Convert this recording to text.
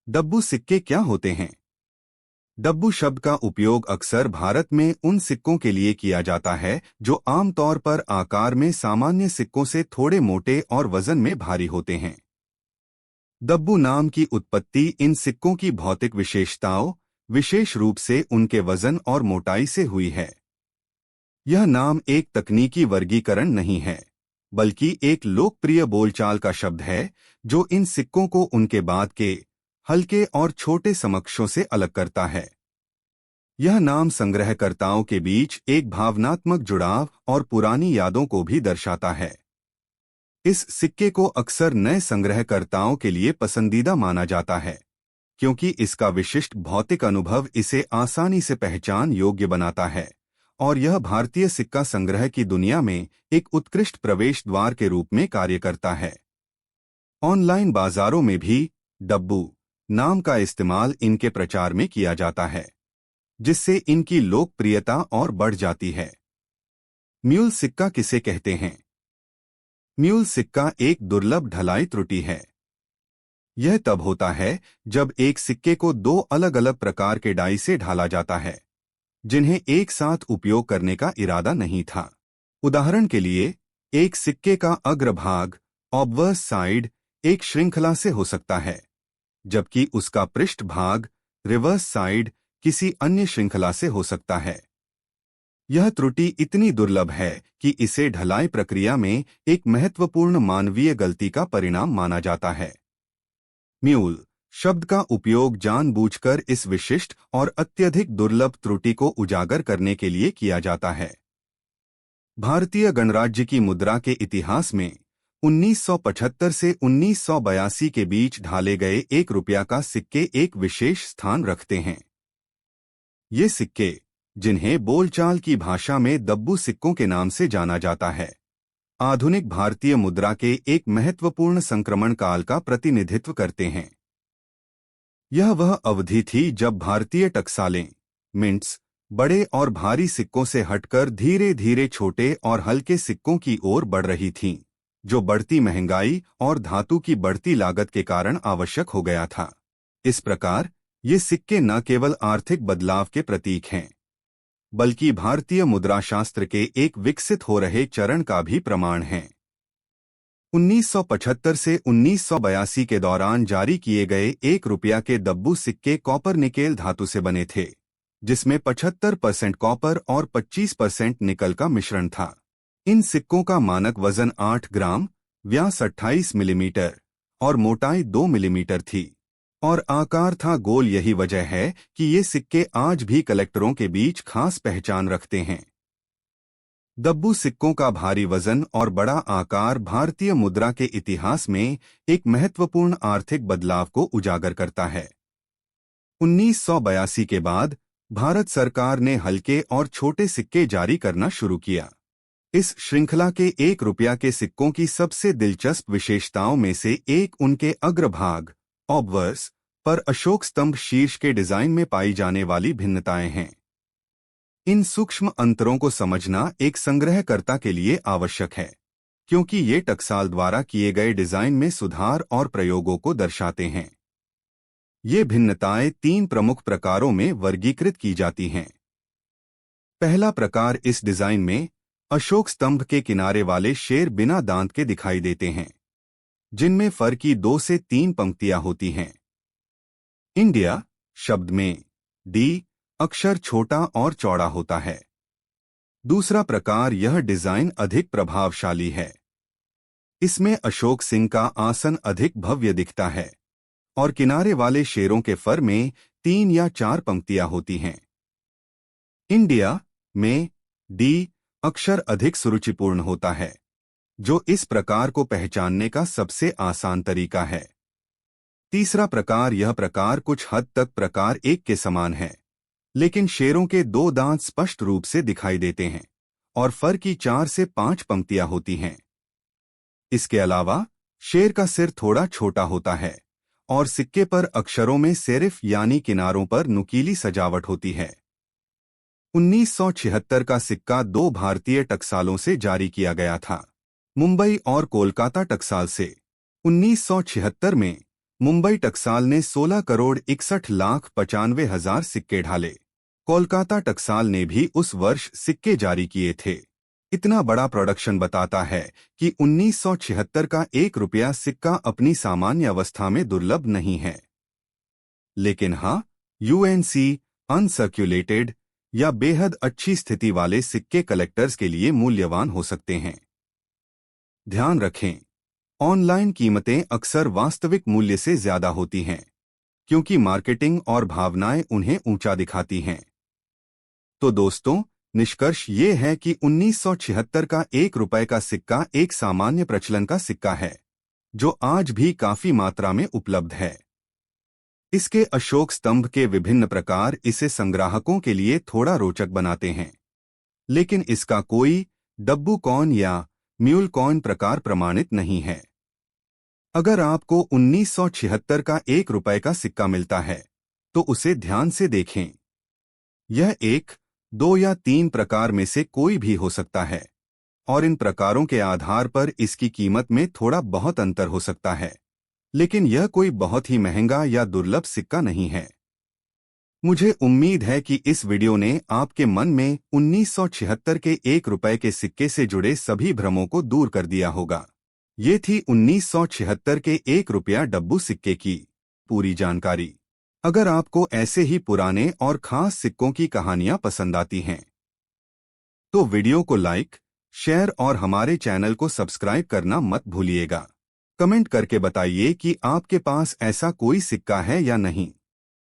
डब्बू सिक्के क्या होते हैं? डब्बू शब्द का उपयोग अक्सर भारत में उन सिक्कों के लिए किया जाता है जो आमतौर पर आकार में सामान्य सिक्कों से थोड़े मोटे और वजन में भारी होते हैं। डब्बू नाम की उत्पत्ति इन सिक्कों की भौतिक विशेषताओं, विशेष रूप से उनके वजन और मोटाई से हुई है। यह नाम एक तकनीकी वर्गीकरण नहीं है, बल्कि एक लोकप्रिय बोलचाल का शब्द है जो इन सिक्कों को उनके बाद के हल्के और छोटे समकक्षों से अलग करता है। यह नाम संग्रहकर्ताओं के बीच एक भावनात्मक जुड़ाव और पुरानी यादों को भी दर्शाता है। इस सिक्के को अक्सर नए संग्रहकर्ताओं के लिए पसंदीदा माना जाता है, क्योंकि इसका विशिष्ट भौतिक अनुभव इसे आसानी से पहचान योग्य बनाता है और यह भारतीय सिक्का संग्रह की दुनिया में एक उत्कृष्ट प्रवेश द्वार के रूप में कार्य करता है। ऑनलाइन बाजारों में भी डब्बू नाम का इस्तेमाल इनके प्रचार में किया जाता है, जिससे इनकी लोकप्रियता और बढ़ जाती है। म्यूल सिक्का किसे कहते हैं? म्यूल सिक्का एक दुर्लभ ढलाई त्रुटि है। यह तब होता है जब एक सिक्के को दो अलग अलग प्रकार के डाई से ढाला जाता है, जिन्हें एक साथ उपयोग करने का इरादा नहीं था। उदाहरण के लिए, एक सिक्के का अग्रभाग ऑब्वर्स साइड एक श्रृंखला से हो सकता है, जबकि उसका पृष्ठभाग रिवर्स साइड किसी अन्य श्रृंखला से हो सकता है। यह त्रुटि इतनी दुर्लभ है कि इसे ढलाई प्रक्रिया में एक महत्वपूर्ण मानवीय गलती का परिणाम माना जाता है। म्यूल शब्द का उपयोग जानबूझकर इस विशिष्ट और अत्यधिक दुर्लभ त्रुटि को उजागर करने के लिए किया जाता है। भारतीय गणराज्य की मुद्रा के इतिहास में 1975 से 1982 के बीच ढाले गए ₹1 का सिक्के एक विशेष स्थान रखते हैं। ये सिक्के, जिन्हें बोलचाल की भाषा में डब्बू सिक्कों के नाम से जाना जाता है, आधुनिक भारतीय मुद्रा के एक महत्वपूर्ण संक्रमण काल का प्रतिनिधित्व करते हैं। यह वह अवधि थी जब भारतीय टकसालें, मिंट्स, बड़े और भारी सिक्कों से हटकर धीरे धीरे छोटे और हल्के सिक्कों की ओर बढ़ रही थीं, जो बढ़ती महंगाई और धातु की बढ़ती लागत के कारण आवश्यक हो गया था। इस प्रकार ये सिक्के न केवल आर्थिक बदलाव के प्रतीक हैं, बल्कि भारतीय मुद्राशास्त्र के एक विकसित हो रहे चरण का भी प्रमाण हैं। 1975 से 1982 के दौरान जारी किए गए ₹1 के डब्बू सिक्के कॉपर निकेल धातु से बने थे, जिसमें 75% कॉपर और 25% निकल का मिश्रण था। इन सिक्कों का मानक वजन 8 ग्राम, व्यास 28 मिलीमीटर और मोटाई 2 मिलीमीटर थी, और आकार था गोल। यही वजह है कि ये सिक्के आज भी कलेक्टरों के बीच खास पहचान रखते हैं। डब्बू सिक्कों का भारी वजन और बड़ा आकार भारतीय मुद्रा के इतिहास में एक महत्वपूर्ण आर्थिक बदलाव को उजागर करता है। 1982 के बाद भारत सरकार ने हल्के और छोटे सिक्के जारी करना शुरू किया। इस श्रृंखला के ₹1 के सिक्कों की सबसे दिलचस्प विशेषताओं में से एक उनके अग्रभाग ऑब्वर्स पर अशोक स्तंभ शीर्ष के डिजाइन में पाई जाने वाली भिन्नताएं हैं। इन सूक्ष्म अंतरों को समझना एक संग्रहकर्ता के लिए आवश्यक है, क्योंकि ये टकसाल द्वारा किए गए डिजाइन में सुधार और प्रयोगों को दर्शाते हैं। ये भिन्नताएं 3 प्रमुख प्रकारों में वर्गीकृत की जाती हैं। पहला प्रकार, इस डिजाइन में अशोक स्तंभ के किनारे वाले शेर बिना दांत के दिखाई देते हैं, जिनमें फर की 2 से 3 पंक्तियां होती हैं। इंडिया शब्द में डी अक्षर छोटा और चौड़ा होता है। दूसरा प्रकार, यह डिजाइन अधिक प्रभावशाली है। इसमें अशोक सिंह का आसन अधिक भव्य दिखता है और किनारे वाले शेरों के फर में 3 या 4 पंक्तियां होती हैं। इंडिया में डी अक्षर अधिक सुरुचिपूर्ण होता है, जो इस प्रकार को पहचानने का सबसे आसान तरीका है। तीसरा प्रकार, यह प्रकार कुछ हद तक प्रकार 1 के समान है, लेकिन शेरों के 2 दांत स्पष्ट रूप से दिखाई देते हैं और फर की 4 से 5 पंक्तियां होती हैं। इसके अलावा शेर का सिर थोड़ा छोटा होता है और सिक्के पर अक्षरों में सेरिफ यानी किनारों पर नुकीली सजावट होती है। 1976 का सिक्का 2 भारतीय टकसालों से जारी किया गया था, मुंबई और कोलकाता टकसाल से। 1976 में मुंबई टकसाल ने 16,61,95,000 सिक्के ढाले। कोलकाता टकसाल ने भी उस वर्ष सिक्के जारी किए थे। इतना बड़ा प्रोडक्शन बताता है कि 1976 का 1 रुपया सिक्का अपनी सामान्य अवस्था में दुर्लभ नहीं है। लेकिन हाँ, यूएनसी अनसर्क्यूलेटेड या बेहद अच्छी स्थिति वाले सिक्के कलेक्टर्स के लिए मूल्यवान हो सकते हैं। ध्यान रखें, ऑनलाइन कीमतें अक्सर वास्तविक मूल्य से ज्यादा होती हैं, क्योंकि मार्केटिंग और भावनाएं उन्हें ऊंचा दिखाती हैं। तो दोस्तों, निष्कर्ष ये है कि 1976 का 1 रुपए का सिक्का एक सामान्य प्रचलन का सिक्का है, जो आज भी काफी मात्रा में उपलब्ध है। इसके अशोक स्तंभ के विभिन्न प्रकार इसे संग्राहकों के लिए थोड़ा रोचक बनाते हैं, लेकिन इसका कोई डब्बू कॉइन या म्यूल कॉइन प्रकार प्रमाणित नहीं है। अगर आपको 1976 का 1 रुपए का सिक्का मिलता है, तो उसे ध्यान से देखें। यह 1, 2 या 3 प्रकार में से कोई भी हो सकता है, और इन प्रकारों के आधार पर इसकी कीमत में थोड़ा बहुत अंतर हो सकता है, लेकिन यह कोई बहुत ही महंगा या दुर्लभ सिक्का नहीं है। मुझे उम्मीद है कि इस वीडियो ने आपके मन में 1976 के 1 रुपए के सिक्के से जुड़े सभी भ्रमों को दूर कर दिया होगा। ये थी 1976 के 1 रुपया डब्बू सिक्के की पूरी जानकारी। अगर आपको ऐसे ही पुराने और खास सिक्कों की कहानियां पसंद आती हैं, तो वीडियो को लाइक, शेयर और हमारे चैनल को सब्सक्राइब करना मत भूलिएगा। कमेंट करके बताइए कि आपके पास ऐसा कोई सिक्का है या नहीं।